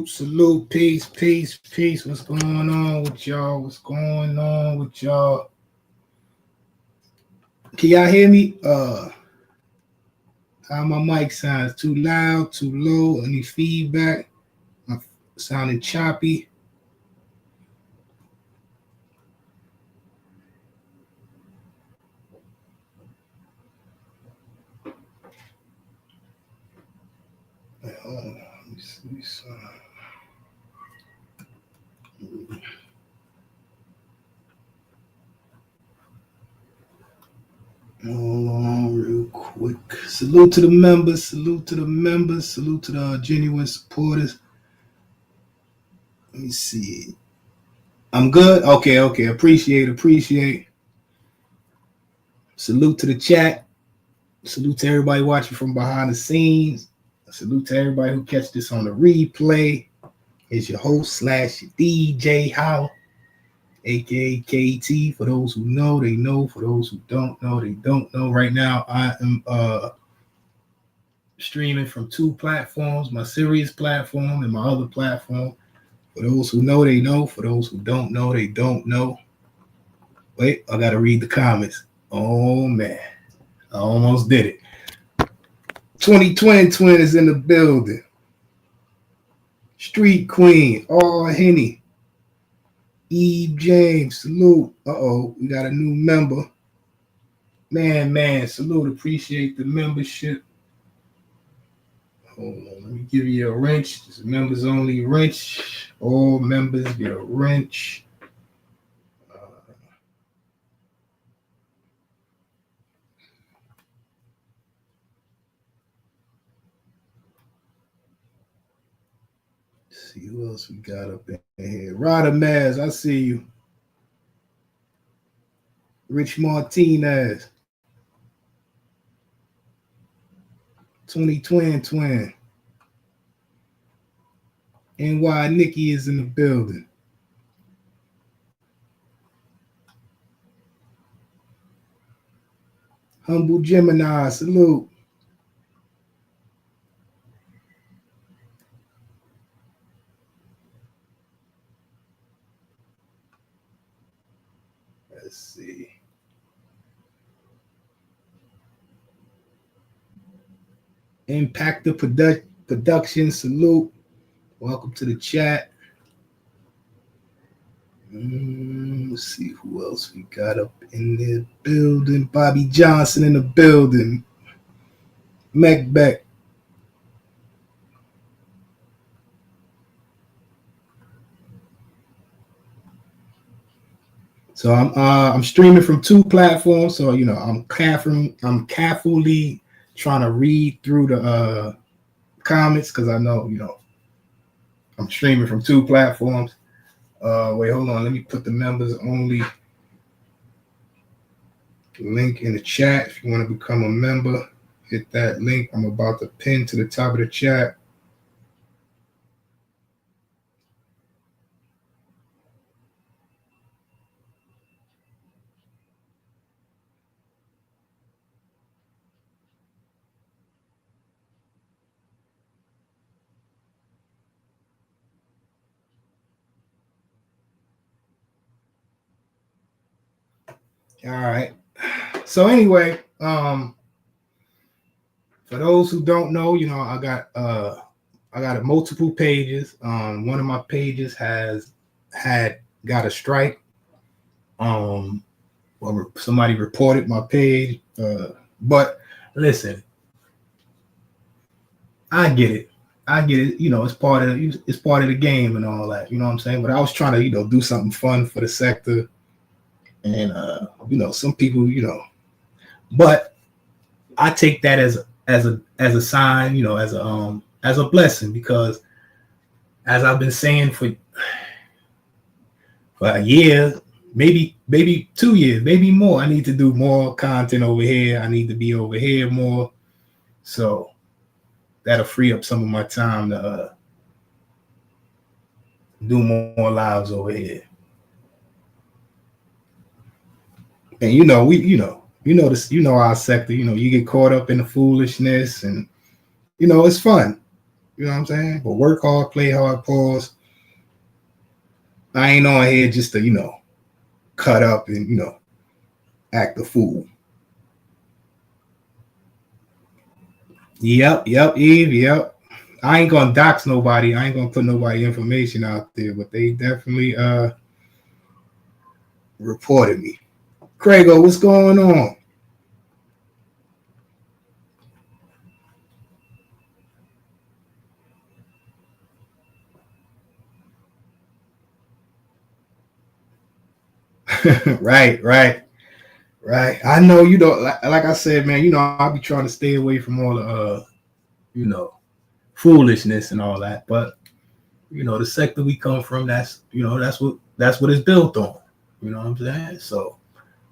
Salute, peace. What's going on with y'all? Can y'all hear me? How my mic sounds? Too loud, too low? Any feedback? I'm sounding choppy. Hold on, let me see. Hold on real quick. Salute to the members, salute to the genuine supporters. Let me see. I'm good? Okay. Appreciate. Salute to the chat. Salute to everybody watching from behind the scenes. Salute to everybody who catch this on the replay. It's your host / DJ How. aka KT. For those who know, they know. For those who don't know, they don't know. Right now, I am streaming from two platforms: my Sirius platform and my other platform. For those who know, they know. For those who don't know, they don't know. Wait, I gotta read the comments. Oh man, I almost did it. 2020 twin is in the building. Street Queen, all Henny. Eve James, salute. We got a new member. Man, salute. Appreciate the membership. Hold on, let me give you a wrench. This is members only wrench. All members get a wrench. Let's see who else we got up in here. Ryder Maz, I see you. Rich Martinez. 20 twin. NY Nikki is in the building. Humble Gemini, salute. Let's see. Impact the production, salute. Welcome to the chat. Let's see who else we got up in the building. Bobby Johnson in the building. Macbeck. So I'm streaming from two platforms. So I'm carefully trying to read through the comments because I know I'm streaming from two platforms. Wait, hold on. Let me put the members only link in the chat. If you want to become a member, hit that link. I'm about to pin to the top of the chat. All right. So anyway, for those who don't know, I got multiple pages. One of my pages got a strike. Somebody reported my page. But listen, I get it. It's part of the game and all that. You know what I'm saying? But I was trying to do something fun for the sector, and some people but I take that as a sign, as a blessing, because as I've been saying for a year, maybe 2 years, maybe more, I need to do more content over here. I need to be over here more, so that'll free up some of my time to do more lives over here. And our sector. You get caught up in the foolishness, and it's fun. You know what I'm saying? But work hard, play hard, pause. I ain't on here just to cut up and act a fool. Yep, Eve, yep. I ain't gonna dox nobody. I ain't gonna put nobody information out there, but they definitely reported me. Craigo, what's going on? Right. I know like I said, man, I'll be trying to stay away from all the foolishness and all that. But the sector we come from, that's what it's built on. You know what I'm saying? So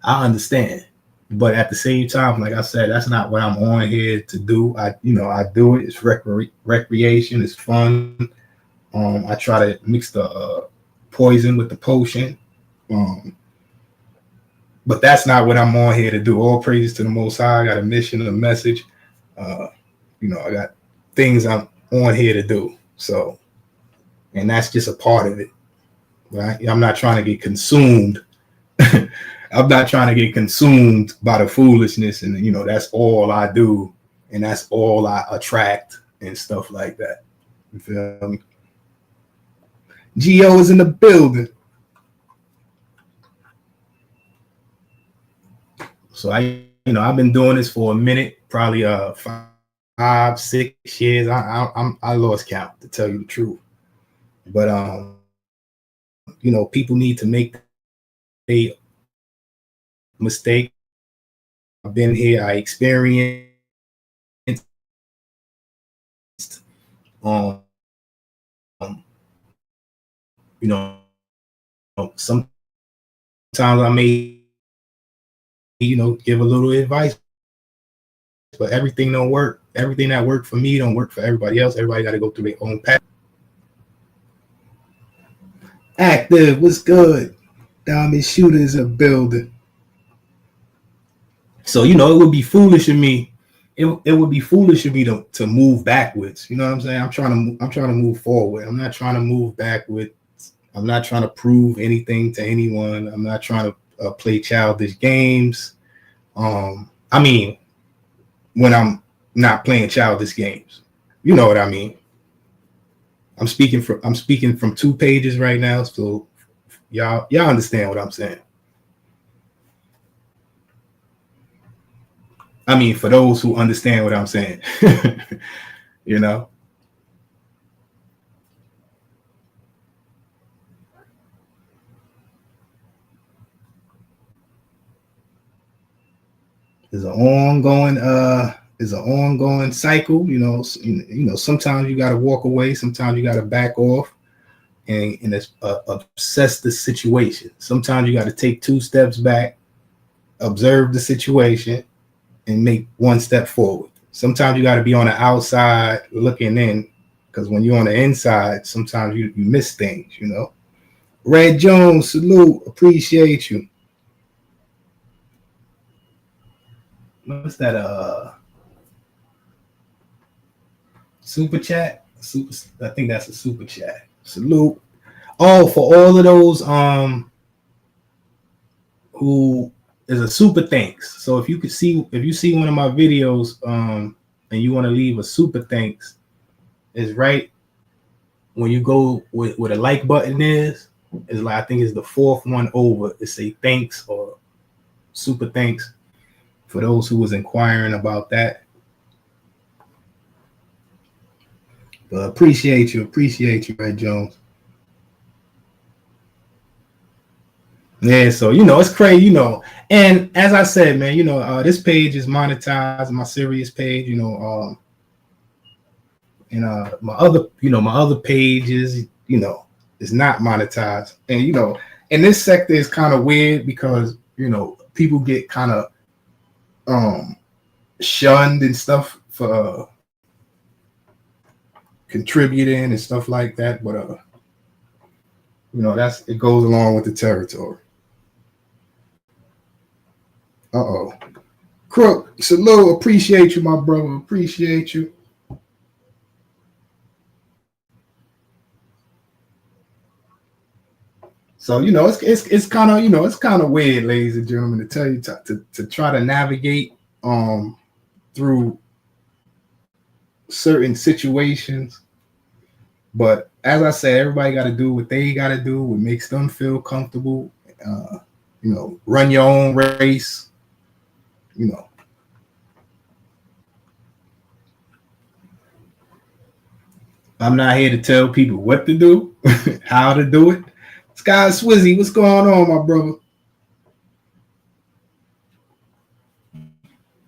I understand. But at the same time, like I said, that's not what I'm on here to do. I do it. It's recreation. It's fun. I try to mix the poison with the potion. But that's not what I'm on here to do. All praises to the Most High. I got a mission, a message. I got things I'm on here to do. So, and that's just a part of it, right? I'm not trying to get consumed. I'm not trying to get consumed by the foolishness, and that's all I do, and that's all I attract and stuff like that. You feel me? Geo is in the building. So I've been doing this for a minute, probably 5-6 years. I lost count, to tell you the truth. But people need to make a mistake. I've been here. I experienced. Sometimes I may, give a little advice, but everything don't work. Everything that worked for me don't work for everybody else. Everybody got to go through their own path. Active, what's good? Diamond Shooters a building. So it would be foolish of me. It would be foolish of me to move backwards. You know what I'm saying? I'm trying to move forward. I'm not trying to move backwards. I'm not trying to prove anything to anyone. I'm not trying to play childish games. I mean, when I'm not playing childish games, you know what I mean. I'm speaking from 2 pages right now, so y'all understand what I'm saying. I mean, for those who understand what I'm saying, There's an ongoing cycle. Sometimes you got to walk away. Sometimes you got to back off and assess the situation. Sometimes you got to take 2 steps back, observe the situation, and make 1 step forward. Sometimes you got to be on the outside looking in, because when you're on the inside, sometimes you miss things, Red Jones, salute, appreciate you. What's that? Super chat? I think that's a super chat. Salute. Oh, for all of those who is a super thanks. So if you see one of my videos and you want to leave a super thanks, is right when you go with a like button is like, I think it's the 4th one over. It say thanks or super thanks for those who was inquiring about that. But appreciate you, Red Jones. Yeah, so it's crazy, And as I said, man, this page is monetized, my serious page, and my other pages, is not monetized. And and this sector is kind of weird because people get kind of shunned and stuff for contributing and stuff like that, but it goes along with the territory. Crook, salute, appreciate you, my brother, appreciate you. So it's kind of it's kind of weird, ladies and gentlemen, to tell you to try to navigate through certain situations. But as I said, everybody got to do what they got to do, what makes them feel comfortable. Run your own race. I'm not here to tell people what to do, how to do it. Sky Swizzy, what's going on, my brother?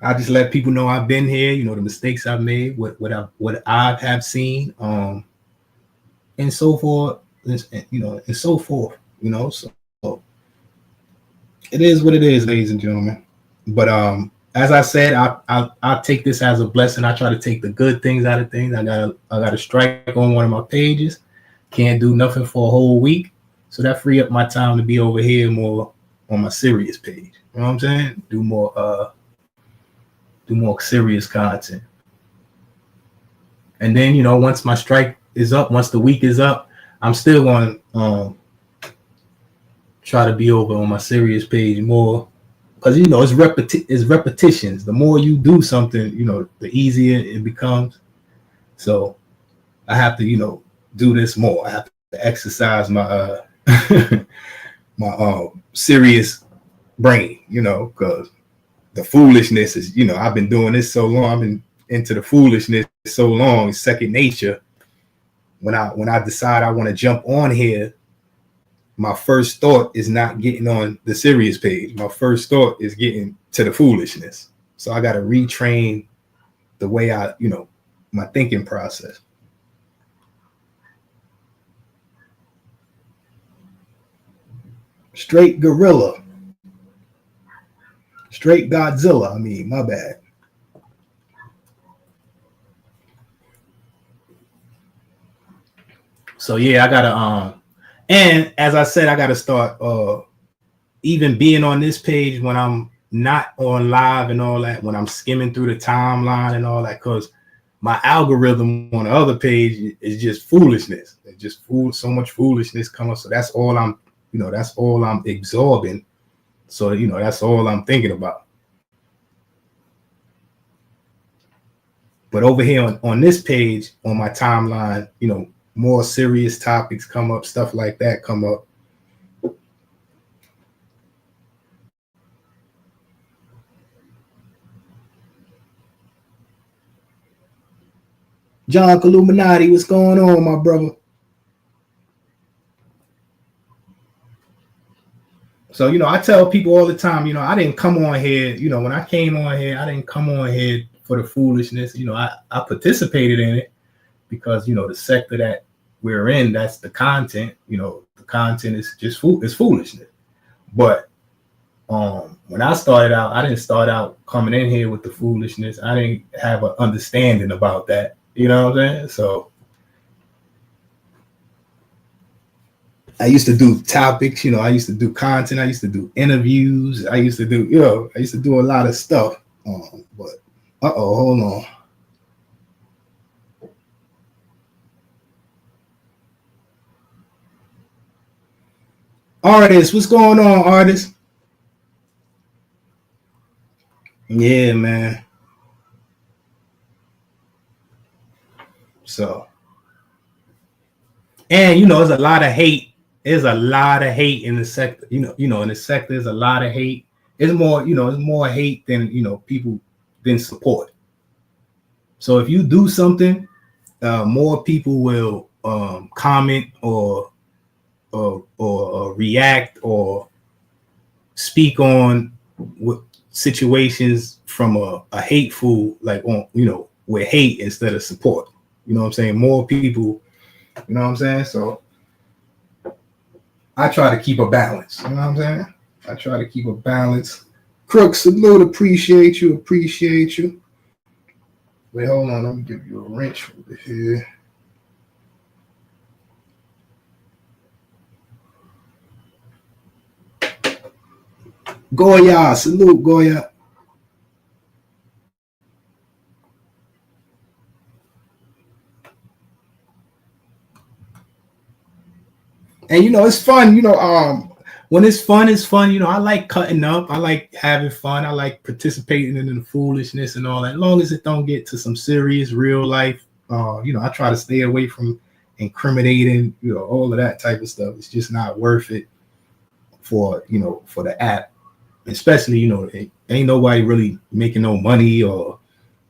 I just let people know I've been here, the mistakes I've made, what I have seen, and so forth, and so forth, So it is what it is, ladies and gentlemen. But as I said, I take this as a blessing. I try to take the good things out of things. I got a strike on one of my pages. Can't do nothing for a whole week. So that free up my time to be over here more on my serious page. You know what I'm saying? Do more serious content. And then, once my strike is up, once the week is up, I'm still going to try to be over on my serious page more, because it's repetitions. The more you do something, the easier it becomes. So I have to, do this more. I have to exercise my my serious brain, because the foolishness is, I've been doing this so long. I've been into the foolishness so long. It's second nature. When I decide I want to jump on here, my first thought is not getting on the serious page. My first thought is getting to the foolishness. So I got to retrain the way my thinking process. Straight gorilla. Straight Godzilla. I mean, my bad. So yeah, I gotta and as I said, I gotta start even being on this page when I'm not on live and all that, when I'm skimming through the timeline and all that, because my algorithm on the other page is just foolishness. It's just so much foolishness coming. So that's all I'm absorbing. So that's all I'm thinking about. But over here on this page, on my timeline, more serious topics come up, stuff like that come up. John Illuminati, what's going on, my brother? So, I tell people all the time, I didn't come on here, when I came on here, I didn't come on here for the foolishness. I participated in it because, the sector that we're in, that's the content. The content is just it's foolishness. But when I started out, I didn't start out coming in here with the foolishness. I didn't have an understanding about that. You know what I'm saying? So I used to do topics, I used to do content, I used to do interviews, I used to do a lot of stuff. But hold on. Artist, what's going on, artist? Yeah, man. So, and there's a lot of hate. There's a lot of hate in the sector. In the sector, there's a lot of hate. It's more, it's more hate than people than support. So if you do something, more people will comment or react or speak on what situations from a hateful, like on with hate instead of support. You know what I'm saying? More people. You know what I'm saying? So I try to keep a balance. You know what I'm saying? I try to keep a balance. Crook, salute, appreciate you. Wait, hold on. Let me give you a wrench over here. Goya, salute, Goya. And it's fun, when it's fun, it's fun. I like cutting up. I like having fun. I like participating in the foolishness and all that. As long as it don't get to some serious real life, I try to stay away from incriminating, all of that type of stuff. It's just not worth it for the app. Especially, ain't nobody really making no money or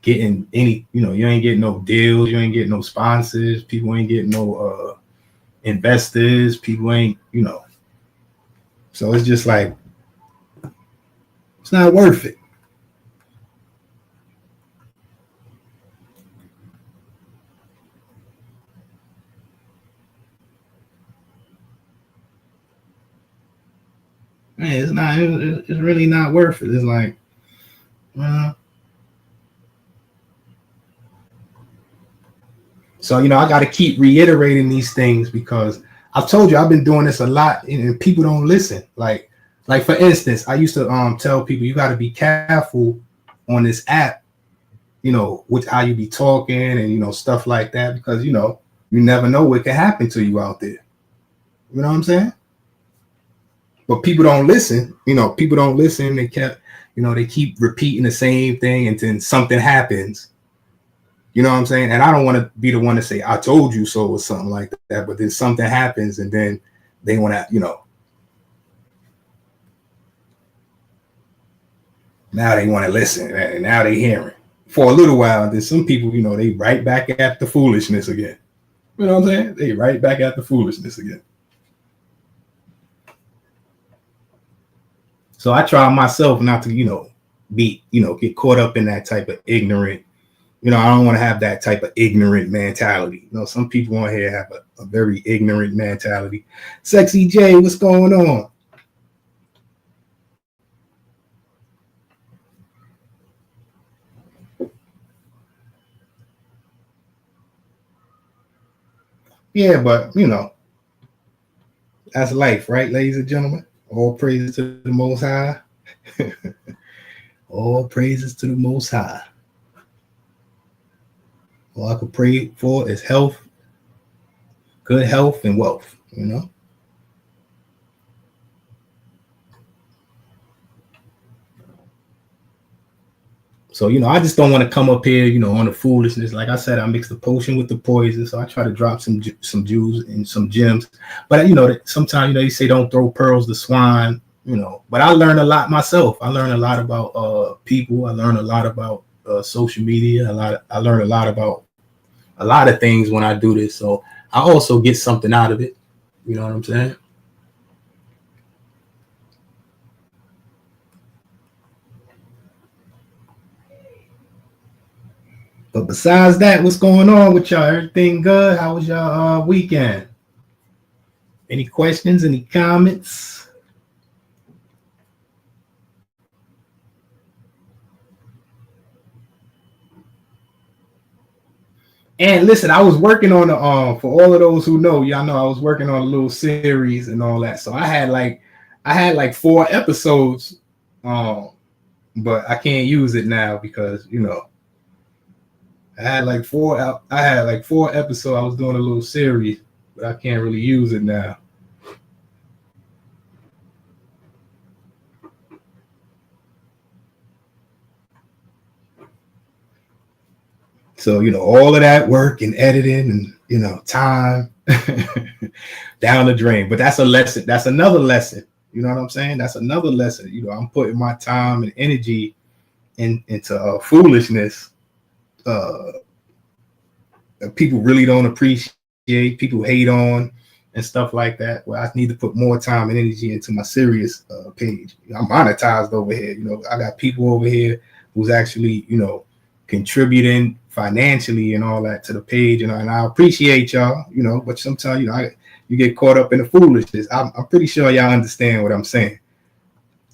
getting any, you ain't getting no deals, you ain't getting no sponsors, people ain't getting no investors, people ain't, so it's just like, it's not worth it. Man, it's really not worth it. It's like, so I got to keep reiterating these things because I've told you I've been doing this a lot, and people don't listen. Like for instance, I used to tell people you got to be careful on this app, with how you be talking and stuff like that, because you never know what can happen to you out there. You know what I'm saying? But people don't listen. People don't listen. They keep repeating the same thing, and then something happens. You know what I'm saying? And I don't want to be the one to say I told you so or something like that. But then something happens, and then they want to, now they want to listen, and now they hearing for a little while. And then some people, they right back at the foolishness again. You know what I'm saying? They right back at the foolishness again. So I try myself not to, get caught up in that type of ignorant. I don't want to have that type of ignorant mentality. Some people on here have a very ignorant mentality. Sexy J, what's going on? Yeah, but that's life, right, ladies and gentlemen? All praises to the Most High. All praises to the Most High. All I could pray for is health, good health, and wealth. So, I just don't want to come up here, on the foolishness. Like I said, I mix the potion with the poison. So I try to drop some jewels and some gems. But, sometimes, they say don't throw pearls to swine, But I learned a lot myself. I learned a lot about people. I learned a lot about social media. I learned a lot about a lot of things when I do this. So I also get something out of it. You know what I'm saying? But besides that, what's going on with y'all? Everything good? How was y'all weekend? Any questions? Any comments? And listen, I was working on for all of those who know, y'all know I was working on a little series and all that. So I had like 4 episodes, but I can't use it now because I had like 4 episodes. I was doing a little series, but I can't really use it now. So, all of that work and editing and, time down the drain. But that's a lesson. That's another lesson. You know what I'm saying? That's another lesson. I'm putting my time and energy into foolishness. People really don't appreciate, people hate on and stuff like that. Well, I need to put more time and energy into my serious page. I'm monetized over here. I got people over here who's actually, contributing financially and all that to the page, and I appreciate y'all, but sometimes, you get caught up in the foolishness. I'm pretty sure y'all understand what I'm saying.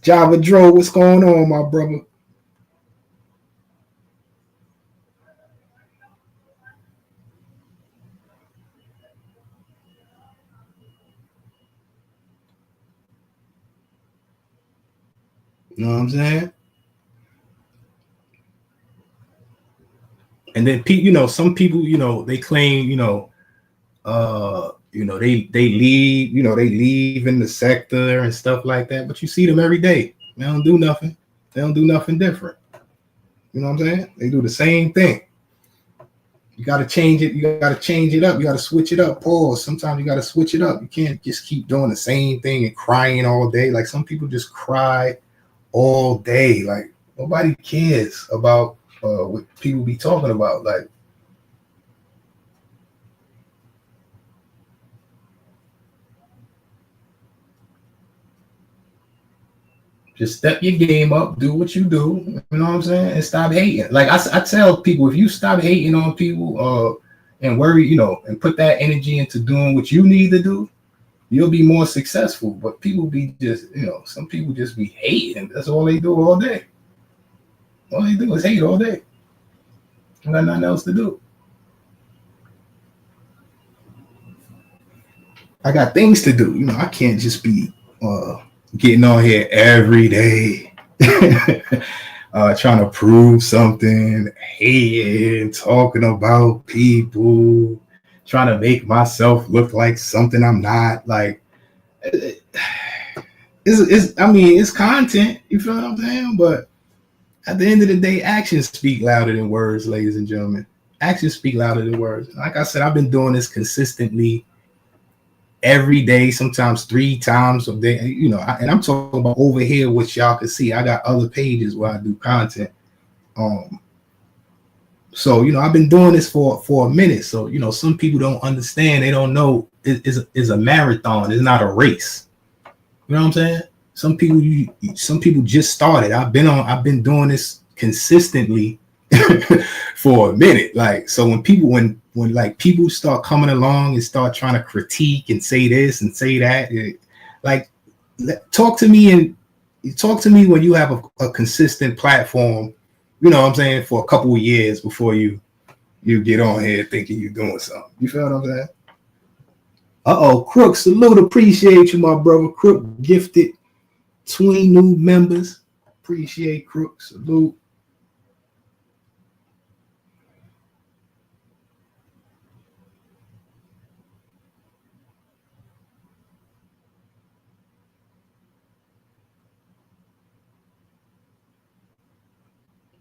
Java Dro, what's going on, my brother? You know what I'm saying? And then some people, they claim, they leave, they leave in the sector and stuff like that, but you see them every day. They don't do nothing. They don't do nothing different. You know what I'm saying? They do the same thing. You got to change it. You got to change it up. You got to switch it up. Pause. Sometimes you got to switch it up. You can't just keep doing the same thing and crying all day. Like some people just cry all day. Like nobody cares about what people be talking about. Like, just step your game up, do what you do, you know what I'm saying, and stop hating. Like I tell people, if you stop hating on people and worry, and put that energy into doing what you need to do, you'll be more successful. But people be just, some people just be hating. That's all they do all day. All they do is hate all day. They got nothing else to do. I got things to do. I can't just be getting on here every day, trying to prove something, hating, talking about people, trying to make myself look like something I'm not. Like, it's content. You feel what I'm saying? But at the end of the day, actions speak louder than words, ladies and gentlemen. Actions speak louder than words. Like I said, I've been doing this consistently every day, sometimes 3 times a day. And I'm talking about over here, which y'all can see. I got other pages where I do content. So I've been doing this for a minute. So some people don't understand. They don't know it's a marathon. It's not a race. You know what I'm saying? Some people just started. I've been doing this consistently for a minute. Like, so when like people start coming along and start trying to critique and say this and say that, talk to me when you have a consistent platform. You know what I'm saying, for a couple of years before you get on here thinking you're doing something. You feel what I'm saying? Crook, salute, appreciate you, my brother. Crook gifted 20 new members. Appreciate Crook, salute.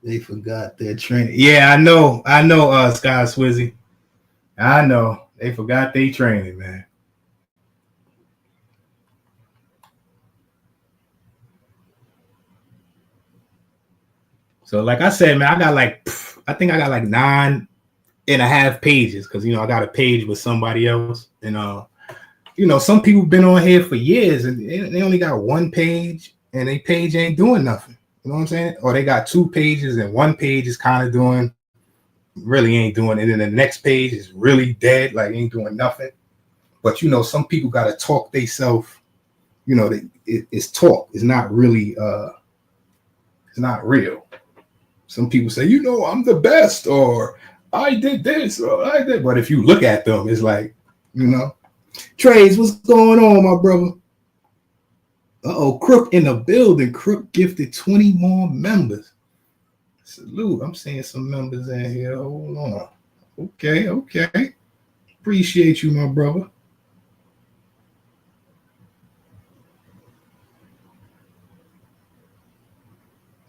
They forgot their training. Yeah, I know, Sky Swizzy. I know. They forgot their training, man. So like I said, man, I think I got like 9.5 pages, because I got a page with somebody else. And some people been on here for years and they only got 1 page and their page ain't doing nothing. You know what I'm saying? Or they got 2 pages and 1 page is kind of really ain't doing it. And then the next page is really dead, like ain't doing nothing. But some people got to talk themselves. It's talk. It's not really. It's not real. Some people say, I'm the best, or I did this, or I did. But if you look at them, it's like, Trades, what's going on, my brother? Crook in the building. Crook gifted 20 more members. Salute. I'm seeing some members in here. Hold on. Okay. Appreciate you, my brother.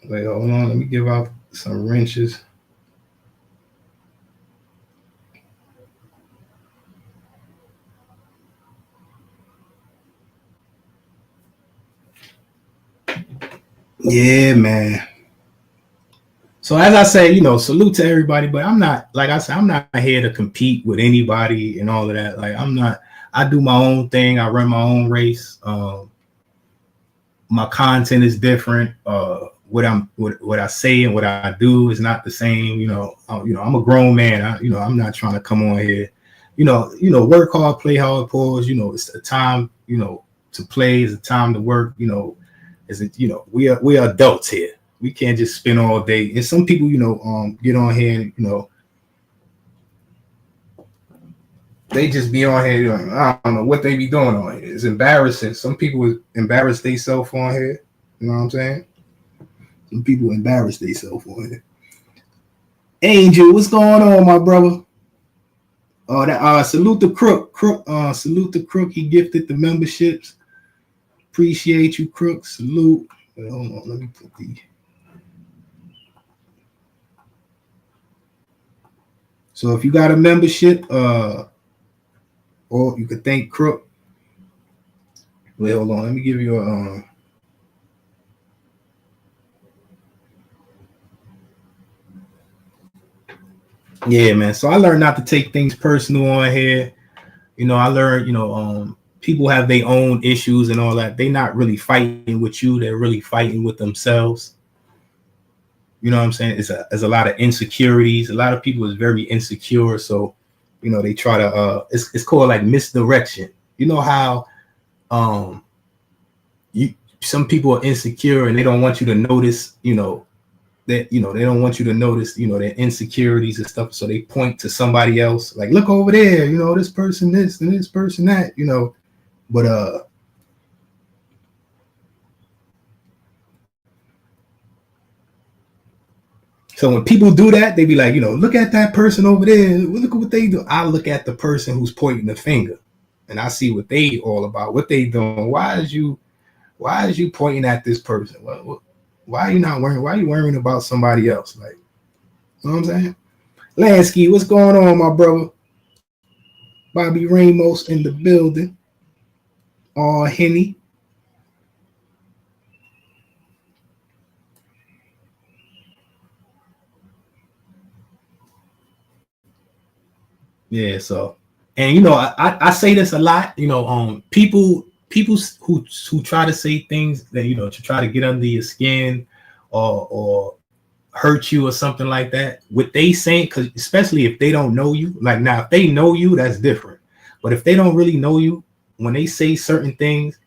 Wait, hold on. Let me give out some wrenches. Yeah, man. So as I say, salute to everybody, but I'm not, like I said, I'm not here to compete with anybody and all of that. Like, I do my own thing. I run my own race. My content is different. What I say and what I do is not the same. I'm a grown man. I'm not trying to come on here. Work hard, play hard, pause. It's a time, to play, it's a time to work. We are adults here. We can't just spend all day. And some people, get on here and, they just be on here. I don't know what they be doing on here. It's embarrassing. Some people embarrass themselves on here. You know what I'm saying? Some people embarrass themselves on here. Angel, what's going on, my brother? Salute the Crook. Salute the Crook. He gifted the memberships. Appreciate you, Crook. Salute. Wait, hold on. Let me put the. So if you got a membership, or you could thank Crook. Wait, hold on. Let me give you a. Yeah, man. So I learned not to take things personal on here. I learned, people have their own issues and all that. They're not really fighting with you. They're really fighting with themselves. You know what I'm saying? There's a lot of insecurities. A lot of people is very insecure. So, they try to, it's called like misdirection. You know how, some people are insecure and they don't want you to notice, that, they don't want you to notice, their insecurities and stuff. So they point to somebody else, like, look over there, this person, this and this person, that, But so when people do that, they be like, look at that person over there. Look at what they do. I look at the person who's pointing the finger, and I see what they all about. What they doing? Why is you pointing at this person? Why are you not worrying? Why are you worrying about somebody else? Like, you know what I'm saying? Lansky, what's going on, my brother? Bobby Ramos in the building. Henny. Yeah, so, and I say this a lot. People who try to say things that to try to get under your skin or hurt you or something like that. What they saying, because especially if they don't know you, like now if they know you, that's different. But if they don't really know you, when they say certain things,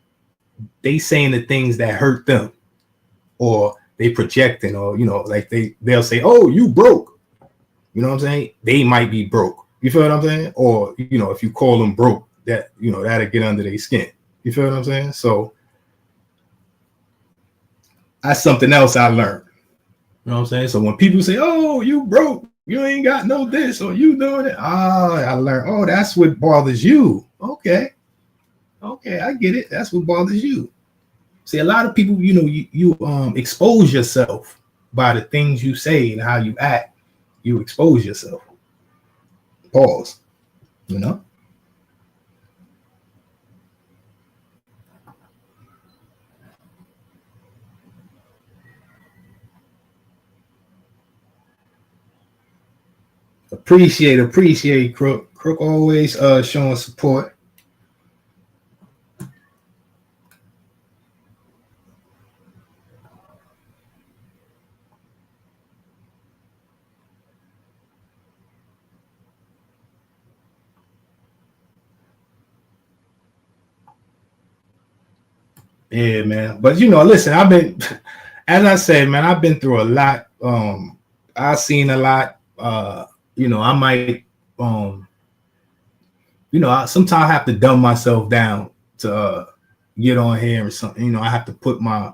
they saying the things that hurt them, or they projecting, or like they'll say, "Oh, you broke." You know what I'm saying? They might be broke. You feel what I'm saying? Or if you call them broke, that'll get under their skin. You feel what I'm saying? So that's something else I learned. You know what I'm saying? So when people say, "Oh, you broke, you ain't got no this, or you doing it," I learned, oh, that's what bothers you. Okay, I get it. That's what bothers you. See, a lot of people, you expose yourself by the things you say and how you act. You expose yourself. Pause. Appreciate Crook. Crook always showing support. Yeah, man. But listen, as I said, man, I've been through a lot. I've seen a lot. I might I sometimes have to dumb myself down to get on here or something. I have to put my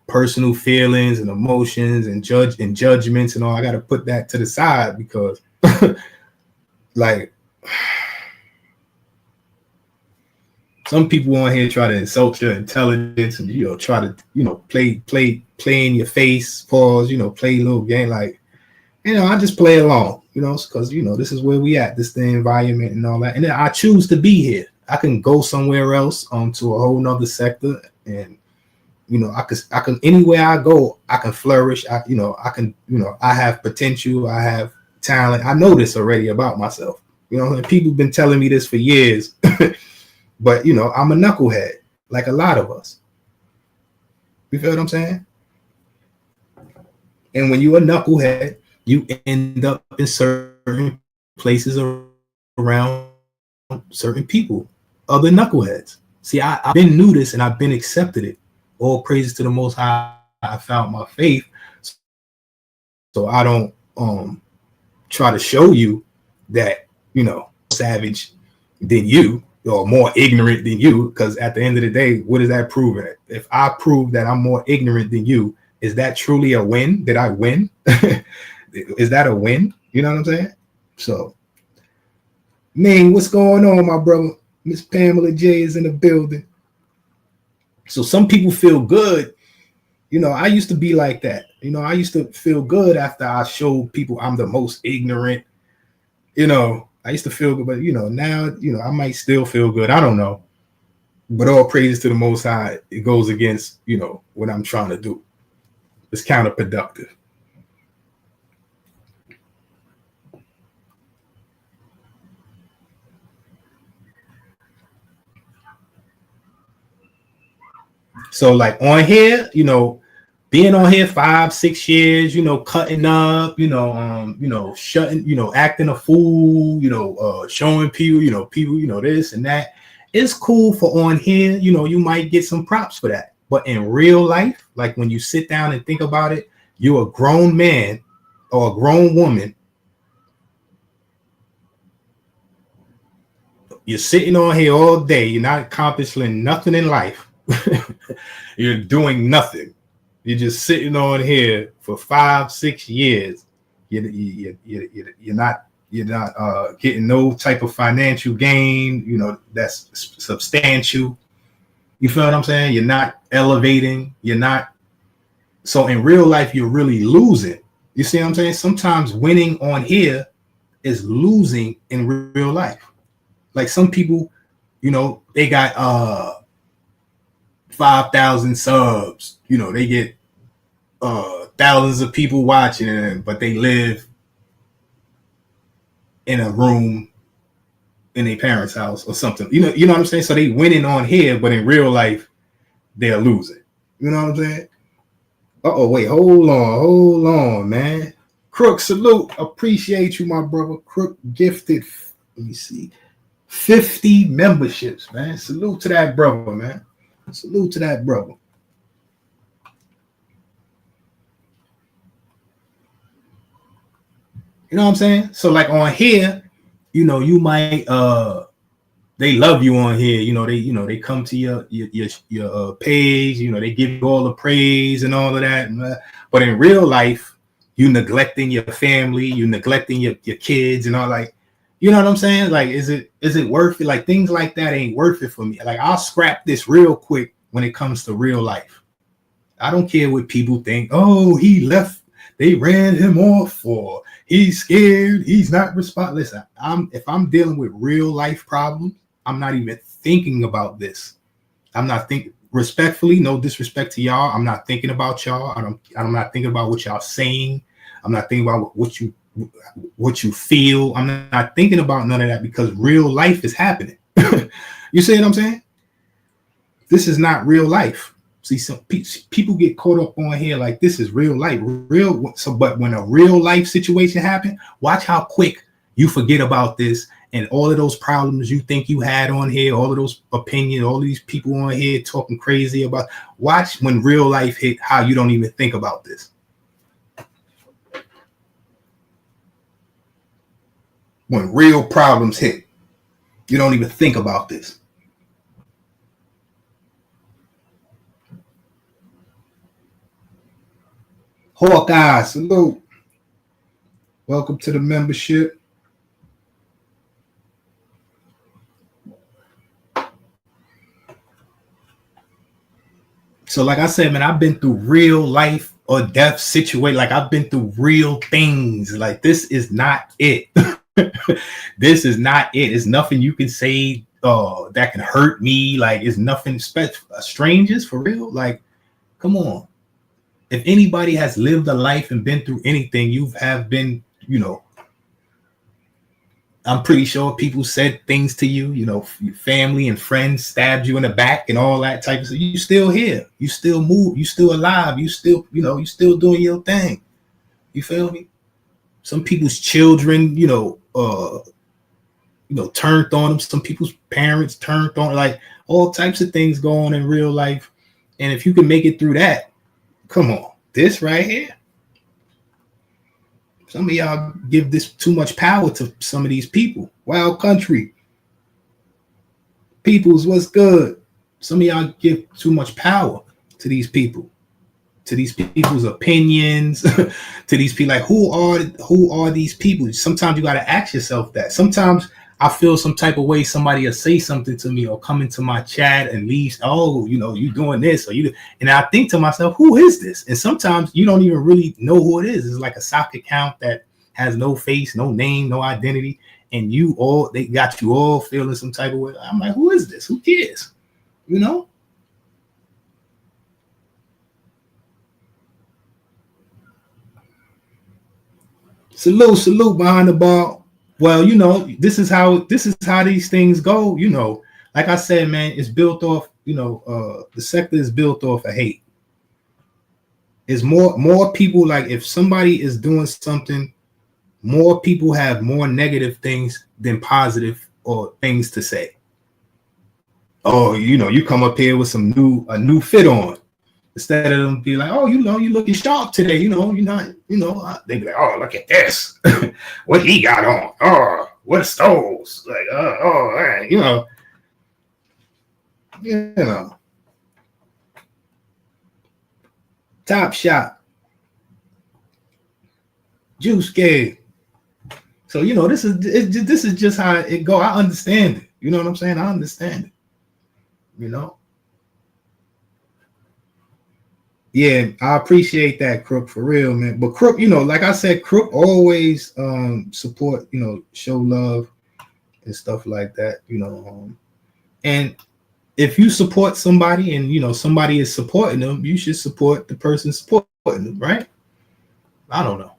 personal feelings and emotions and judgments and all. I got to put that to the side because like some people on here try to insult your intelligence and try to play in your face, pause, play a little game. Like, I just play along, because this is where we at, this the environment and all that. And then I choose to be here. I can go somewhere else to a whole nother sector, and I can anywhere I go, I can flourish. I can I have potential, I have talent. I know this already about myself. And people have been telling me this for years. But I'm a knucklehead, like a lot of us. You feel what I'm saying? And when you're a knucklehead, you end up in certain places around certain people, other knuckleheads. See, I've been knew this and I've been accepted it. All praises to the Most High. I found my faith, so I don't try to show you that savage than you or more ignorant than you, because at the end of the day, what is that proving? If I prove that I'm more ignorant than you, is that truly a win? Did I win? Is that a win? You know what I'm saying? So, Ming, what's going on, my brother? Miss Pamela J is in the building. So some people feel good. I used to be like that. I used to feel good after I showed people I'm the most ignorant. I used to feel good, but now, I might still feel good. I don't know. But all praises to the Most High. It goes against, what I'm trying to do. It's counterproductive. So like on here, being on here 5-6 years, cutting up, shutting, acting a fool, showing people, people, this and that. It's cool for on here, you might get some props for that. But in real life, like when you sit down and think about it, you're a grown man or a grown woman. You're sitting on here all day. You're not accomplishing nothing in life. You're doing nothing. You're just sitting on here for 5-6 years. You're not getting no type of financial gain. You know, that's substantial. You feel what I'm saying? You're not elevating. You're not. So in real life, you're really losing. You see what I'm saying? Sometimes winning on here is losing in real life. Like some people, you know, they got 5,000 subs. You know, they get thousands of people watching them, but they live in a room in their parents' house or something. You know what I'm saying? So they winning on here, but in real life, they're losing. You know what I'm saying? Wait, hold on, man. Crook, salute. Appreciate you, my brother. Crook gifted, let me see, 50 memberships, man. Salute to that brother, man. Salute to that brother. You know what I'm saying? So like on here, you know, you might they love you on here. You know, they come to your page, you know, they give you all the praise and all of that. But in real life, you neglecting your family, you neglecting your kids and all, like, you know what I'm saying? Like, is it worth it? Like things like that ain't worth it for me. Like I'll scrap this real quick when it comes to real life. I don't care what people think. Oh, he left. They ran him off, or he's scared. He's not responsible. Listen, if I'm dealing with real life problems, I'm not even thinking about this. I'm not thinking, respectfully, no disrespect to y'all. I'm not thinking about y'all. I'm not thinking about what y'all saying. I'm not thinking about what you feel. I'm not thinking about none of that because real life is happening. You see what I'm saying? This is not real life. See, some people get caught up on here like this is real life. But when a real life situation happens, watch how quick you forget about this and all of those problems you think you had on here, all of those opinions, all these people on here talking crazy about. Watch when real life hit, how you don't even think about this. When real problems hit, you don't even think about this. Hawkeye, salute. Welcome to the membership. So like I said, man, I've been through real life or death situation. Like I've been through real things. Like this is not it. This is not it. It's nothing you can say that can hurt me. Like it's nothing special. Strangers for real. Like, come on. If anybody has lived a life and been through anything, you have been, you know, I'm pretty sure people said things to you, you know, your family and friends stabbed you in the back and all that type of stuff. You still here. You still move. You still alive. You still, you know, you still doing your thing. You feel me? Some people's children, turned on them. Some people's parents turned on, like all types of things go on in real life. And if you can make it through that, come on, this right here. Some of y'all give this too much power to some of these people. Wild country. Peoples, what's good? Some of y'all give too much power to these people, to these people's opinions, to these people. Like, who are these people? Sometimes you got to ask yourself that. Sometimes I feel some type of way, somebody will say something to me or come into my chat and leave, oh, you know, you doing this or you, and I think to myself, who is this? And sometimes you don't even really know who it is. It's like a sock account that has no face, no name, no identity. And they got you all feeling some type of way. I'm like, who is this? Who cares? You know? Salute behind the ball. Well, you know, this is how these things go. You know, like I said, man, it's built off, the sector is built off of hate. It's more people, like if somebody is doing something, more people have more negative things than positive or things to say. Oh, you come up here with a new fit on. Instead of them be like, oh, you looking sharp today. You're not, they be like, oh, look at this. What he got on. Oh, what stoles? Like, all right, you know, Top Shot, Juice Gay. So this is just how it go. I understand it. You know what I'm saying? I understand it. Yeah, I appreciate that, Crook, for real, man. But Crook, like I said, Crook always support, show love and stuff like that, and if you support somebody and somebody is supporting them, you should support the person supporting them, right? I don't know.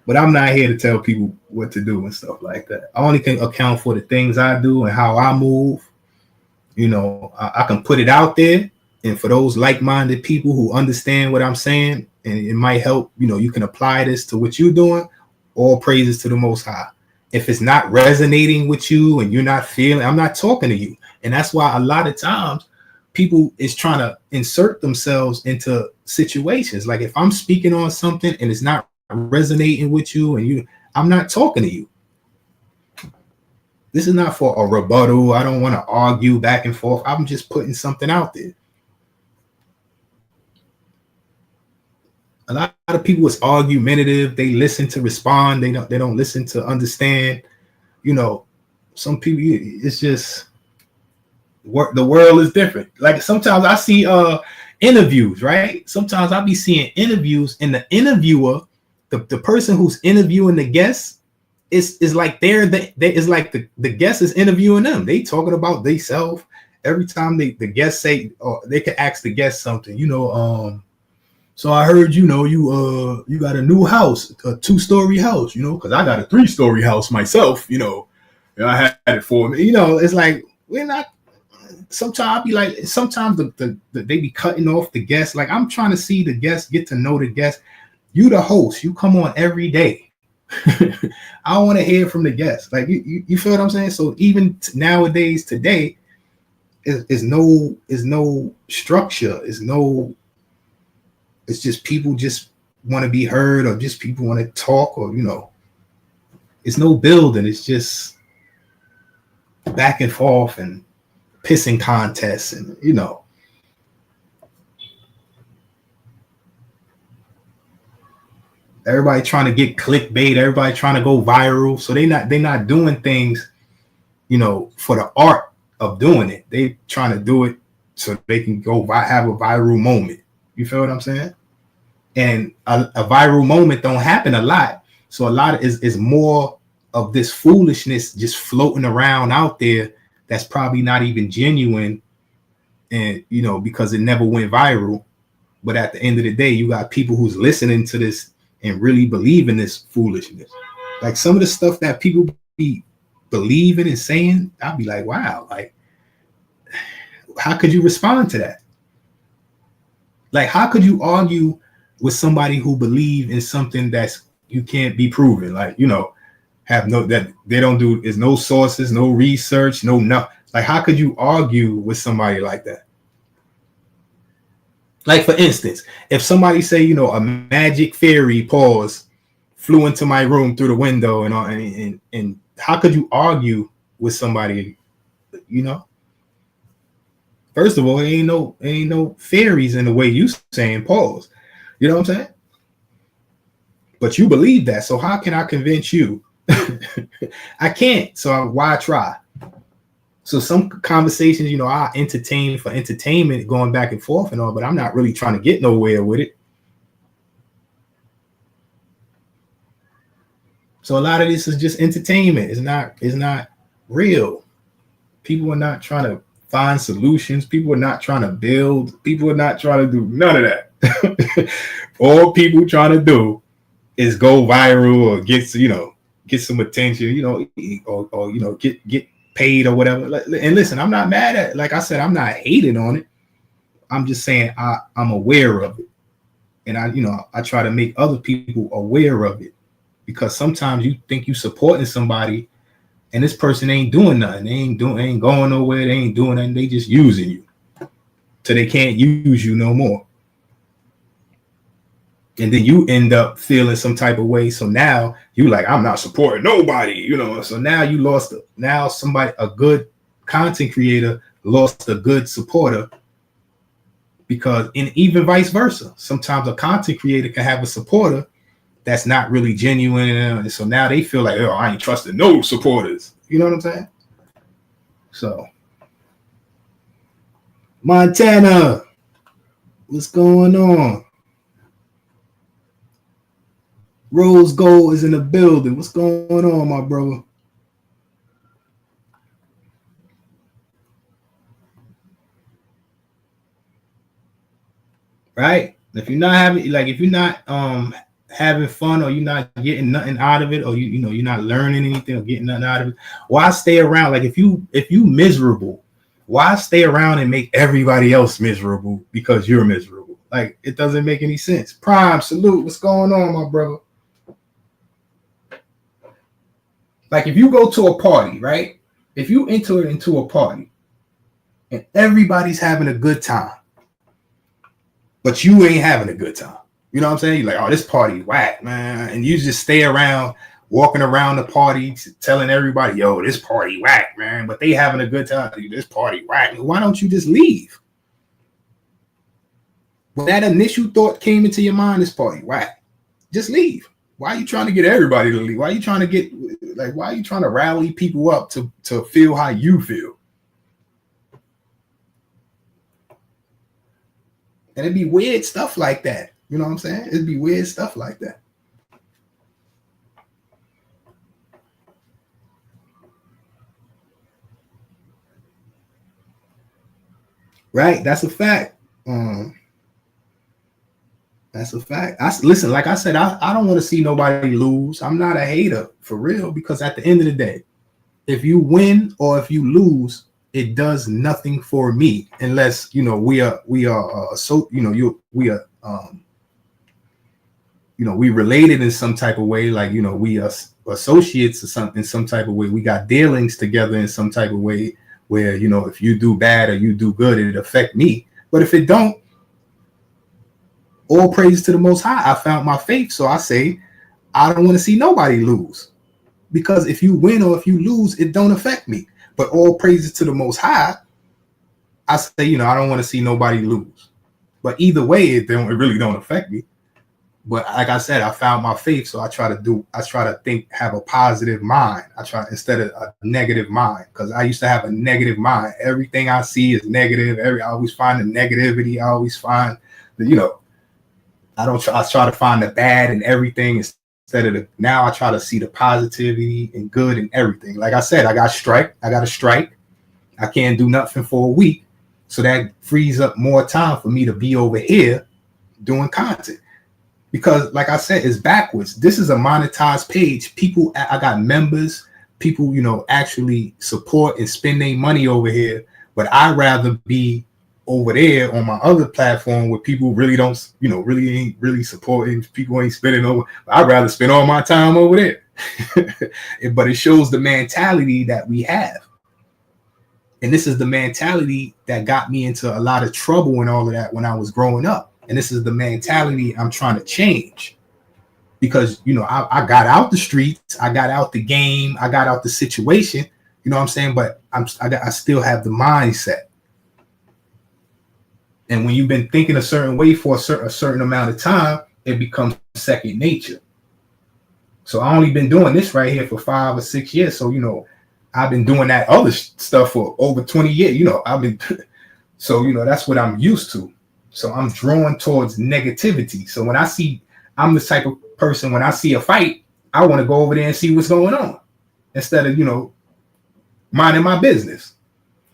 But I'm not here to tell people what to do and stuff like that. I only can account for the things I do and how I move. I can put it out there. And for those like-minded people who understand what I'm saying, and it might help, you can apply this to what you're doing. All praises to the Most High. If it's not resonating with you and you're not feeling, I'm not talking to you. And that's why a lot of times people is trying to insert themselves into situations. Like if I'm speaking on something and it's not resonating with you and I'm not talking to you. This is not for a rebuttal. I don't want to argue back and forth. I'm just putting something out there. A lot of people is argumentative. They listen to respond. They don't listen to understand. Some people, it's just the world is different. Like sometimes I see interviews, right? Sometimes I'll be seeing interviews and the interviewer, the person who's interviewing the guest is like it's like the guest is interviewing them. They talking about themselves every time the guest say, or they could ask the guest something, so I heard, you got a new house, a 2-story house, because I got a 3-story house myself, I had it for me, it's like, we're not, sometimes I'll be like, sometimes they be cutting off the guests. Like I'm trying to see the guests, get to know the guests. You the host, you come on every day. I want to hear from the guests. Like you feel what I'm saying? So even nowadays, today, is no structure, it's just people just want to be heard, or just people want to talk, or it's no building. It's just back and forth and pissing contests, and everybody trying to get clickbait. Everybody trying to go viral. So they're not doing things, for the art of doing it. They trying to do it so they can go have a viral moment. You feel what I'm saying? And a viral moment don't happen a lot. So a lot of is more of this foolishness just floating around out there that's probably not even genuine. And, because it never went viral. But at the end of the day, you got people who's listening to this and really believe in this foolishness. Like some of the stuff that people be believing and saying, I'll be like, wow, like, how could you respond to that? Like, how could you argue with somebody who believe in something that's you can't be proven? Like, have that they don't do, is no sources, no research, no. Like, how could you argue with somebody like that? Like, for instance, if somebody say, a magic fairy flew into my room through the window and how could you argue with somebody, First of all, it ain't no fairies in the way you saying pause. You know what I'm saying? But you believe that. So how can I convince you? I can't. So why try? So some conversations, I entertain for entertainment, going back and forth and all, but I'm not really trying to get nowhere with it. So a lot of this is just entertainment. It's not real. People are not trying to find solutions. People are not trying to build. People are not trying to do none of that. All people trying to do is go viral or get some attention, or get paid or whatever. And listen, I'm not mad at it. Like I said, I'm not hating on it. I'm just saying I'm aware of it. And I try to make other people aware of it, because sometimes you think you supporting somebody and this person ain't doing nothing. They ain't going nowhere. They ain't doing nothing. They just using you till they can't use you no more. And then you end up feeling some type of way. So now you like, I'm not supporting nobody, you know. So now you lost, now somebody, a good content creator lost a good supporter, because, and even vice versa, sometimes a content creator can have a supporter that's not really genuine, and so now they feel like, oh, I ain't trusting no supporters. You know what I'm saying? So, Montana, what's going on? Rose Gold is in the building. What's going on, my brother? Right? If you're not having, like, if you're not having fun, or you're not getting nothing out of it, or you know, you're not learning anything or getting nothing out of it, why stay around? Like, if you miserable, why stay around and make everybody else miserable because you're miserable? Like, it doesn't make any sense. Prime, salute. What's going on, my brother? Like, if you go to a party, right? If you enter into a party and everybody's having a good time, but you ain't having a good time. You know what I'm saying? You're like, oh, this party whack, man. And you just stay around, walking around the party, telling everybody, yo, this party whack, man. But they having a good time. This party whack. Why don't you just leave? When that initial thought came into your mind, this party whack, just leave. Why are you trying to get everybody to leave? Why are you trying to get, like, why are you trying to rally people up to feel how you feel? And it'd be weird stuff like that. You know what I'm saying? It'd be weird stuff like that. Right? That's a fact. That's a fact. Listen, like I said, I don't want to see nobody lose. I'm not a hater for real, because at the end of the day, if you win or if you lose, it does nothing for me, unless, you know, we are so, you know, we are you know, we related in some type of way, like, you know, we are associates or something in some type of way. We got dealings together in some type of way where, you know, if you do bad or you do good, it affect me. But if it don't, all praise to the Most High. I found my faith, so I say I don't want to see nobody lose, because if you win or if you lose, it don't affect me. But all praises to the Most High, I say, you know, I don't want to see nobody lose. But either way, it really don't affect me. But like I said, I found my faith, so I try to think, have a positive mind. I try, instead of a negative mind, because I used to have a negative mind. Everything I see is negative. I always find the negativity. I always find the, you know, I try to find the bad in everything instead of now I try to see the positivity and good in everything. Like I said, I got a strike. I can't do nothing for a week. So that frees up more time for me to be over here doing content. Because like I said, it's backwards. This is a monetized page. People, I got members, people, you know, actually support and spend their money over here. But I'd rather be over there on my other platform where people really don't, you know, really ain't really supporting. People ain't spending over. I'd rather spend all my time over there. But it shows the mentality that we have. And this is the mentality that got me into a lot of trouble and all of that when I was growing up. And this is the mentality I'm trying to change, because, you know, I got out the streets, I got out the game, I got out the situation, you know what I'm saying? But I still have the mindset. And when you've been thinking a certain way for a certain amount of time, it becomes second nature. So I only been doing this right here for 5 or 6 years. So, you know, I've been doing that other stuff for over 20 years. You know, so, you know, that's what I'm used to. So I'm drawn towards negativity. So when I'm the type of person, when I see a fight, I want to go over there and see what's going on instead of, you know, minding my business.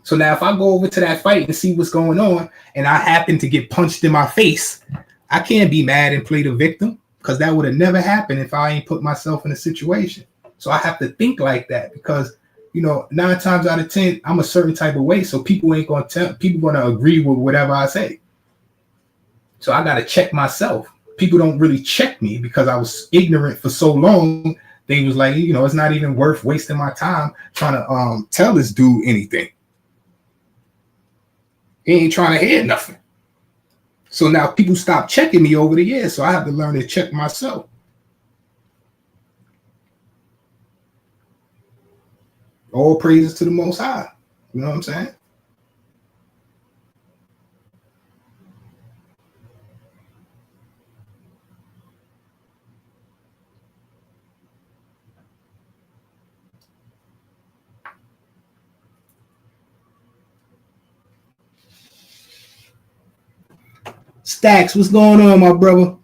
So now if I go over to that fight and see what's going on and I happen to get punched in my face, I can't be mad and play the victim, because that would have never happened if I ain't put myself in a situation. So I have to think like that, because, you know, 9 times out of 10, I'm a certain type of way. So people ain't going to agree with whatever I say. So I got to check myself. People don't really check me because I was ignorant for so long. They was like, you know, it's not even worth wasting my time trying to tell this dude anything. He ain't trying to hear nothing. So now people stop checking me over the years. So I have to learn to check myself. All praises to the Most High. You know what I'm saying? Stacks, what's going on, my brother?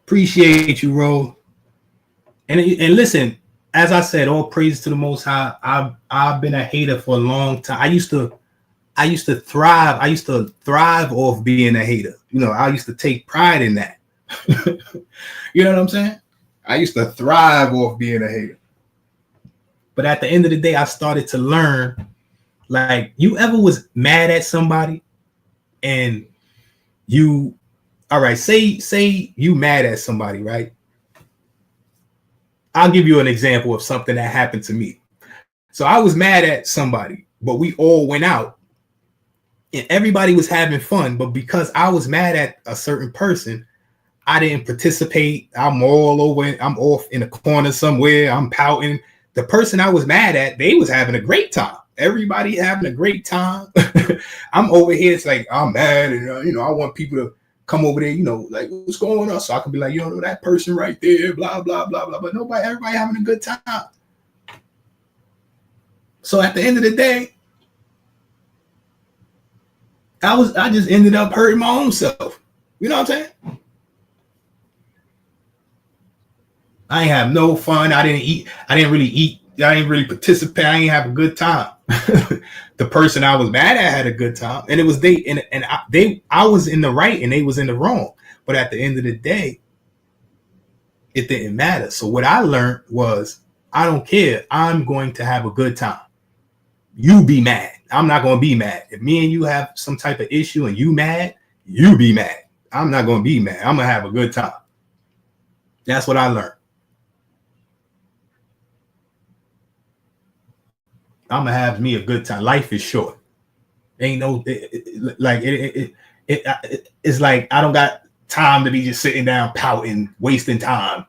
Appreciate you, Ro. And listen, as I said, all praise to the Most High. I've been a hater for a long time. I used to thrive. I used to thrive off being a hater. You know, I used to take pride in that. You know what I'm saying? I used to thrive off being a hater. But at the end of the day, I started to learn. Like, you ever was mad at somebody and you, all right, say you mad at somebody, right? I'll give you an example of something that happened to me. So I was mad at somebody, but we all went out and everybody was having fun. But because I was mad at a certain person, I didn't participate. I'm all over. I'm off in a corner somewhere. I'm pouting. The person I was mad at, they was having a great time. Everybody having a great time. I'm over here. It's like, I'm mad. And, I want people to come over there, like, what's going on? So I can be like, that person right there, blah, blah, blah, blah. But everybody having a good time. So at the end of the day, I just ended up hurting my own self. You know what I'm saying? I ain't have no fun. I didn't eat. I didn't really eat. I didn't really participate. I ain't have a good time. The person I was mad at had a good time, and it was they. And I was in the right, and they was in the wrong. But at the end of the day, it didn't matter. So what I learned was, I don't care. I'm going to have a good time. You be mad. I'm not going to be mad. If me and you have some type of issue and you mad, you be mad. I'm not going to be mad. I'm going to have a good time. That's what I learned. I'm gonna have me a good time. Life is short. Ain't no it's like I don't got time to be just sitting down pouting, wasting time.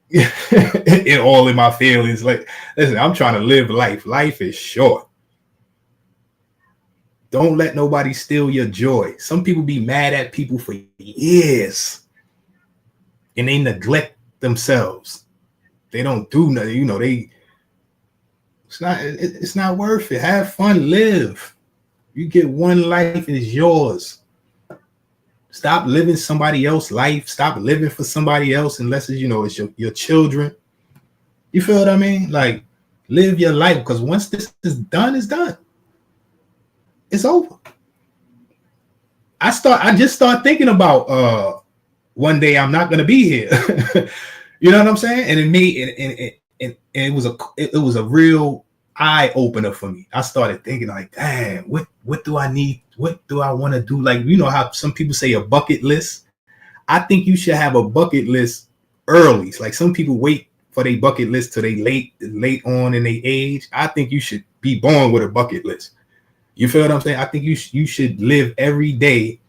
It all in my feelings. Like, listen, I'm trying to live life. Life is short. Don't let nobody steal your joy. Some people be mad at people for years and they neglect themselves. They don't do nothing. It's not worth it. Have fun, live. You get one life, it's yours. Stop living somebody else's life. Stop living for somebody else unless it's, it's your children. You feel what I mean? Like, live your life, because once this is done, it's done. It's over. I just start thinking about one day I'm not gonna be here. You know what I'm saying? And it was a real eye opener for me. I started thinking like, damn, what do I need? What do I want to do? Like, how some people say a bucket list. I think you should have a bucket list early. It's like some people wait for their bucket list till they late on in their age. I think you should be born with a bucket list. You feel what I'm saying? I think you should live every day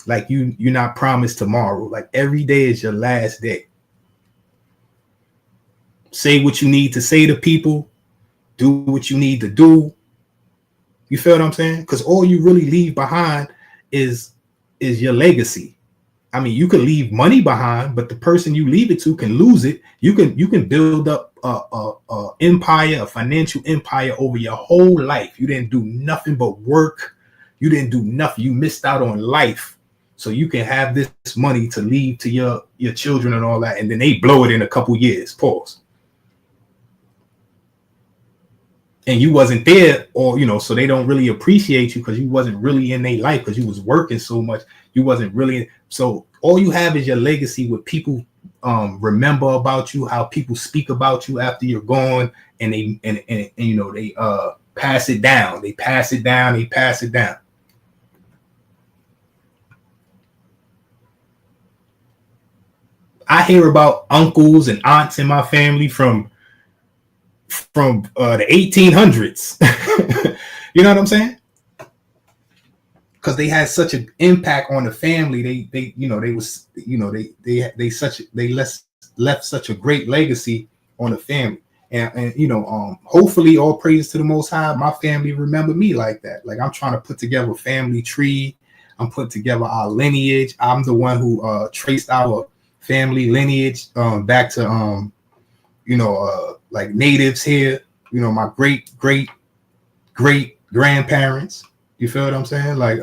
like you're not promised tomorrow. Like, every day is your last day. Say what you need to say to people. Do what you need to do. You feel what I'm saying? Because all you really leave behind is your legacy. I mean, you can leave money behind, but the person you leave it to can lose it. You can build up a empire, a financial empire over your whole life. You didn't do nothing but work. You didn't do nothing. You missed out on life. So you can have this money to leave to your children and all that, and then they blow it in a couple years. Pause. And you wasn't there, or so they don't really appreciate you because you wasn't really in their life because you was working so much. You wasn't really. So all you have is your legacy, what people remember about you, how people speak about you after you're gone, and they pass it down. They pass it down. They pass it down. I hear about uncles and aunts in my family from from the 1800s. You know what I'm saying? Because they had such an impact on the family. They left such a great legacy on the family. And hopefully all praise to the Most High, my family remember me like that. Like, I'm trying to put together a family tree. I'm putting together our lineage. I'm the one who traced our family lineage back to like natives here. My great grandparents. You feel what I'm saying? Like,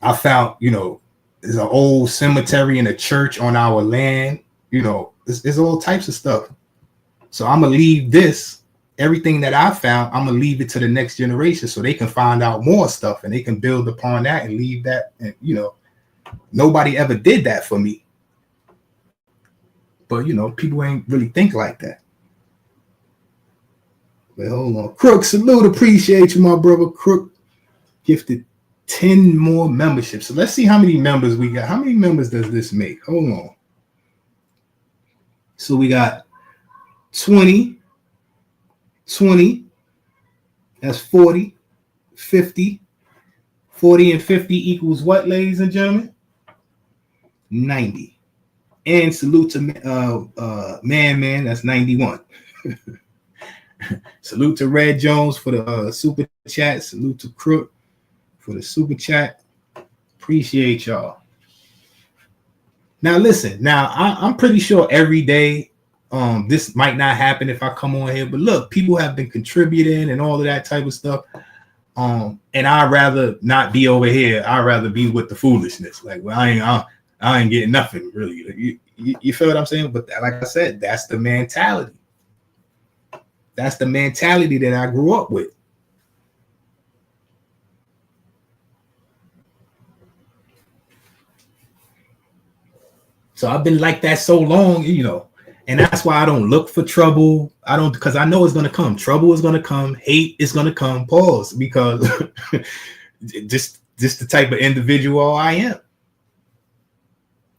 I found, there's an old cemetery and a church on our land. There's all types of stuff. So I'm going to leave everything that I found, I'm going to leave it to the next generation so they can find out more stuff and they can build upon that and leave that. And, nobody ever did that for me. But, people ain't really think like that. But hold on. Crook, salute. Appreciate you, my brother. Crook gifted 10 more memberships. So let's see how many members we got. How many members does this make? Hold on. So we got 20. That's 40. 50. 40 and 50 equals what, ladies and gentlemen? 90. And salute to Man, that's 91. Salute to Red Jones for the super chat. Salute to Crook for the super chat. Appreciate y'all. Now listen. Now I'm pretty sure every day this might not happen if I come on here, but look, people have been contributing and all of that type of stuff. And I'd rather not be over here. I'd rather be with the foolishness. Like, well, I ain't getting nothing really. You feel what I'm saying? But like I said, that's the mentality. That's the mentality that I grew up with. So I've been like that so long, and that's why I don't look for trouble. Because I know it's going to come. Trouble is going to come. Hate is going to come. Pause. Because just the type of individual I am.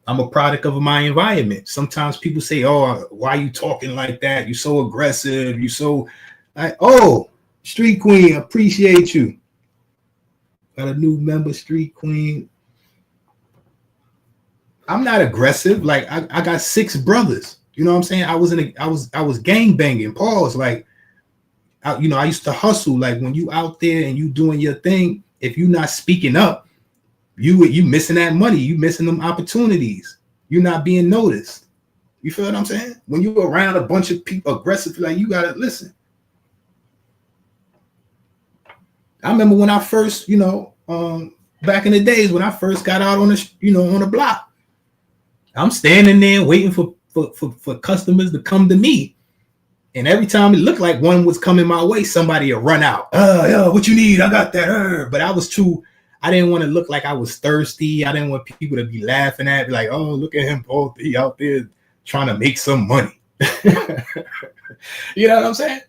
I'm a product of my environment. Sometimes people say, "Oh, why are you talking like that? You're so aggressive. You so like, oh, Street Queen, appreciate you. Got a new member, Street Queen. I'm not aggressive. Like, I got 6 brothers. You know what I'm saying? I was gang banging. Pause. Like, I used to hustle. Like, when you out there and you doing your thing, if you not speaking up, you missing that money. You missing them opportunities. You're not being noticed. You feel what I'm saying? When you're around a bunch of people aggressive, like, you gotta listen. I remember when I first, back in the days when I first got out on the block, I'm standing there waiting for customers to come to me. And every time it looked like one was coming my way, somebody would run out. Yeah, what you need? I got that. But I didn't want to look like I was thirsty. I didn't want people to be laughing at me like, oh, look at him, Paul. He out there trying to make some money. You know what I'm saying?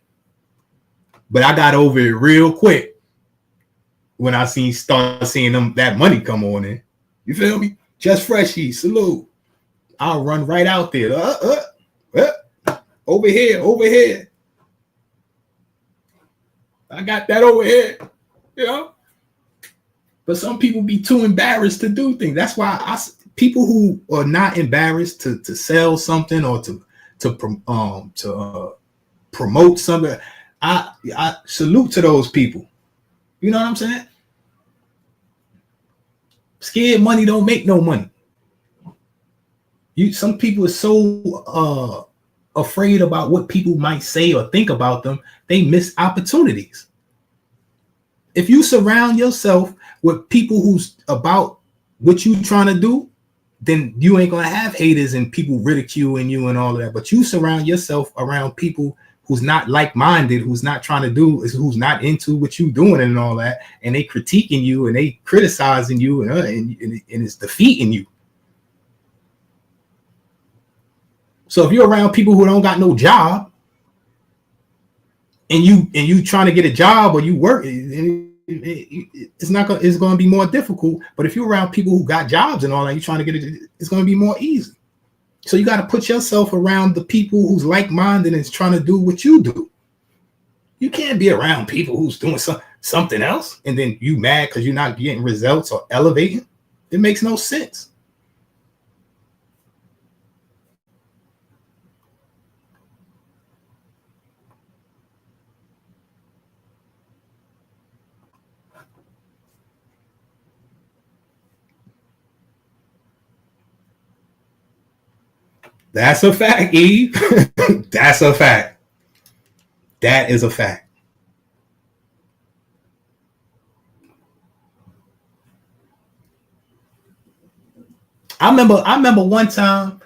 But I got over it real quick when I start seeing that money come on in. You feel me? Just Freshie, salute. I'll run right out there. Over here. I got that over here. But some people be too embarrassed to do things. That's why people who are not embarrassed to sell something or to promote something, I salute to those people. You know what I'm saying? Scared money don't make no money. Some people are so afraid about what people might say or think about them, they miss opportunities. If you surround yourself with people who's about what you trying to do, then you ain't gonna have haters and people ridiculing you and all of that. But you surround yourself around people who's not like-minded, who's not trying to do, who's not into what you doing and all that, and they critiquing you and they criticizing you and it's defeating you. So if you're around people who don't got no job, and you trying to get a job or you work, it's going to be more difficult. But if you're around people who got jobs and all that, you're trying to get it, it's going to be more easy. So you got to put yourself around the people who's like-minded and is trying to do what you do. You can't be around people who's doing something else and then you mad because you're not getting results or elevating. It makes no sense. That's a fact, Eve. That's a fact. That is a fact. I remember one time,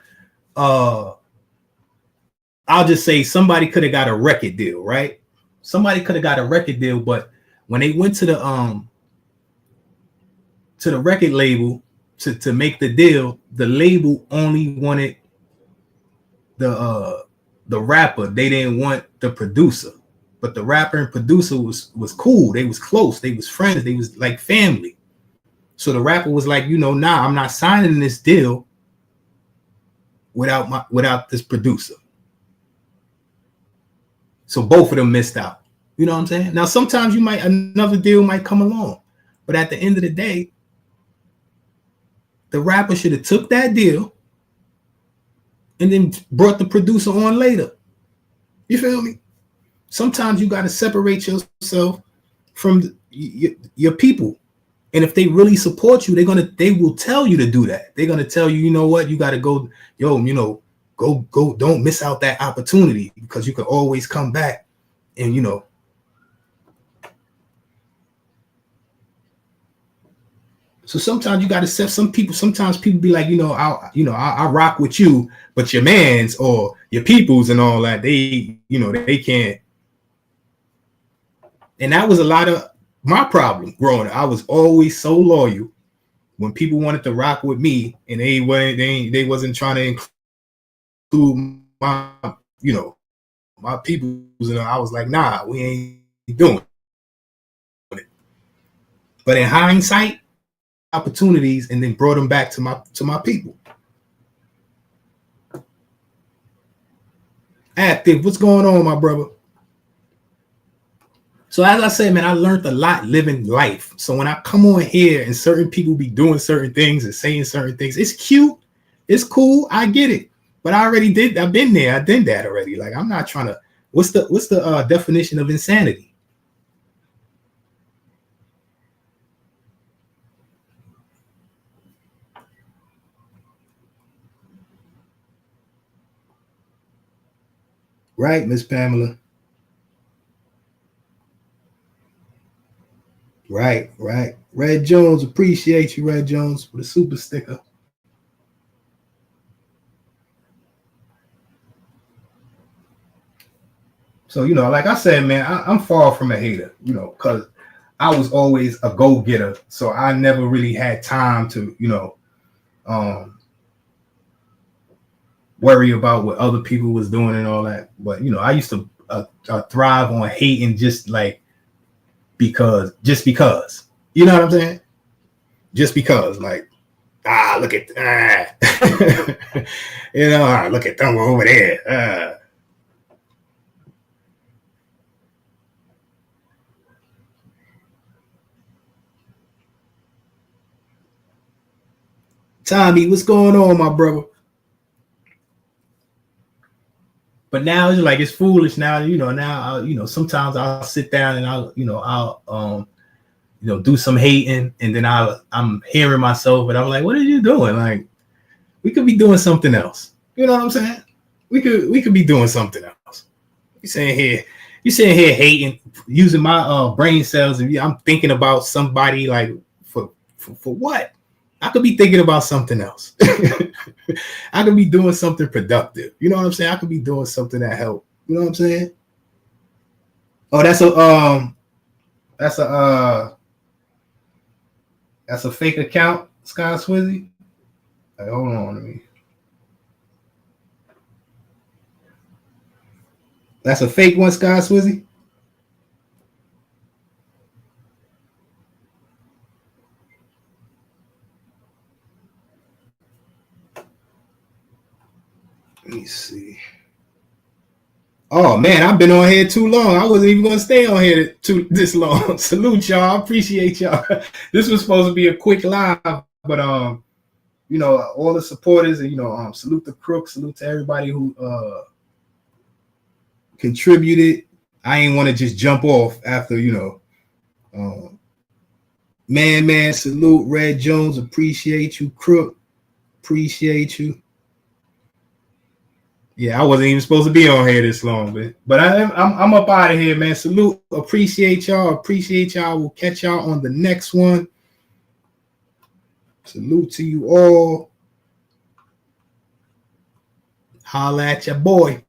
uh, I'll just say somebody could have got a record deal, right? Somebody could have got a record deal, but when they went to the record label to make the deal, the label only wanted the rapper. They didn't want the producer. But the rapper and producer was cool. They was close. They was friends. They was like family. So the rapper was like, nah, I'm not signing this deal without this producer. So both of them missed out. You know what I'm saying? Now sometimes another deal might come along, but at the end of the day, the rapper should have took that deal and then brought the producer on later. You feel me? Sometimes you got to separate yourself from your people. And if they really support you, they will tell you to do that. They're gonna tell you, you know what, you got to go, go, don't miss out that opportunity because you can always come back and So sometimes you got to set some people. Sometimes people be like, I rock with you, but your man's or your peoples and all that, they can't. And that was a lot of my problem growing up. I was always so loyal when people wanted to rock with me, and they wasn't trying to include my my peoples, and I was like, nah, we ain't doing it. But in hindsight, opportunities, and then brought them back to my people. Active, what's going on, my brother? So as I said, man, I learned a lot living life. So when I come on here and certain people be doing certain things and saying certain things, it's cute, it's cool, I get it. But I already did. I've been there. I did that already. Like I'm not trying to. What's the definition of insanity? Right, Miss Pamela. Right, right. Red Jones, appreciate you, Red Jones, for the super sticker. So, like I said, man, I'm far from a hater, because I was always a go-getter. So I never really had time to, um, worry about what other people was doing and all that. But, I used to thrive on hating just because. You know what I'm saying? Just because, like, look at, look at them over there. Tommy, what's going on, my brother? But now it's like it's foolish. Now now sometimes I'll sit down and I'll do some hating, and then I'm hearing myself, and I'm like, what are you doing? Like we could be doing something else. You know what I'm saying? We could be doing something else. You saying here hating, using my brain cells, and I'm thinking about somebody like for what? I could be thinking about something else. I could be doing something productive. You know what I'm saying? I could be doing something that help. You know what I'm saying? Oh, that's a fake account, Sky Swizzy. Hey, hold on to me. That's a fake one, Sky Swizzy. Let me see. Oh man, I've been on here too long. I wasn't even gonna stay on here this long. Salute y'all. I appreciate y'all. This was supposed to be a quick live, but all the supporters and salute the crook, salute to everybody who contributed. I ain't want to just jump off after man, salute Red Jones, appreciate you, crook, appreciate you. Yeah, I wasn't even supposed to be on here this long, but I'm up out of here, man. Salute, appreciate y'all. We'll catch y'all on the next one. Salute to you all. Holla at your boy.